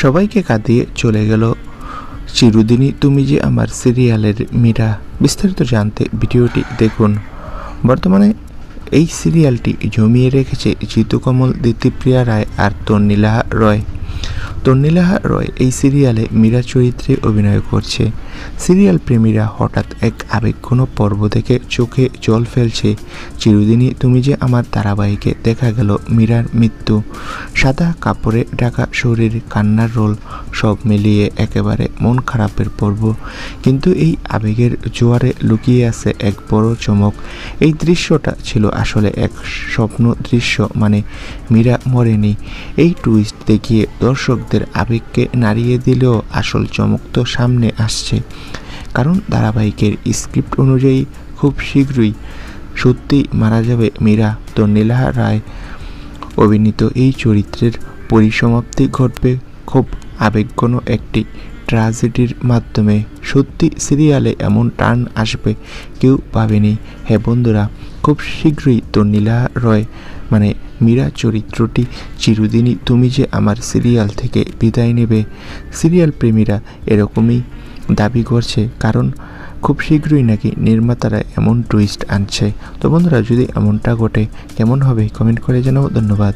সবাইকে কাঁদিয়ে চলে গেল চিরদিনই তুমি যে আমার সিরিয়ালের মীরা। বিস্তারিত জানতে ভিডিওটি দেখুন। বর্তমানে এই সিরিয়ালটি জমিয়ে রেখেছে জিতু কমল, দিতিপ্রিয়া রায় আর তন্নিলা রয়। তন্নিলা রয় এই সিরিয়ালে মীরা চরিত্রে অভিনয় করছে। সিরিয়াল প্রেমীরা হঠাৎ এক আবেগঘন পর্ব থেকে চোখে জল ফেলছে। চিরদিনই তুমি যে আমার ধারাবাহিকে দেখা গেল মীরার মৃত্যু, সাদা কাপড়ে ঢাকা শরীর, কান্নার রোল, সব মিলিয়ে একেবারে মন খারাপের পর্ব। কিন্তু এই আবেগের জোয়ারে লুকিয়ে আছে এক বড় চমক। এই দৃশ্যটা ছিল আসলে এক স্বপ্ন দৃশ্য, মানে মীরা মরেনি। এই টুইস্ট দেখিয়ে দর্শকদের আবেগকে নাড়িয়ে দিলেও আসল চমক তো সামনে আসছে, কারণ ধারাবাহিকের স্ক্রিপ্ট অনুযায়ী খুব শীঘ্রই সত্যি মারা যাবে মীরা। তন্নিলা রায় অভিনীত এই চরিত্রের পরিসমাপ্তি ঘটবে খুব আবেগঘন একটি ট্র্যাজেডির মাধ্যমে। সত্যি সিরিয়ালে এমন টার্ন আসবে কেউ ভাবেনি। হ্যাঁ বন্ধুরা, খুব শীঘ্রই তন্নিলা রয় মানে মীরা চরিত্রটি চিরদিনই তুমি যে আমার সিরিয়াল থেকে বিদায় নেবে। সিরিয়াল প্রেমীরা এরকমই দাবি করছে, কারণ খুব শীঘ্রই নাকি নির্মাতারা এমন টুইস্ট আনছে। তো বন্ধুরা, যদি এমনটা ঘটে কেমন হবে কমেন্ট করে জানাও। ধন্যবাদ।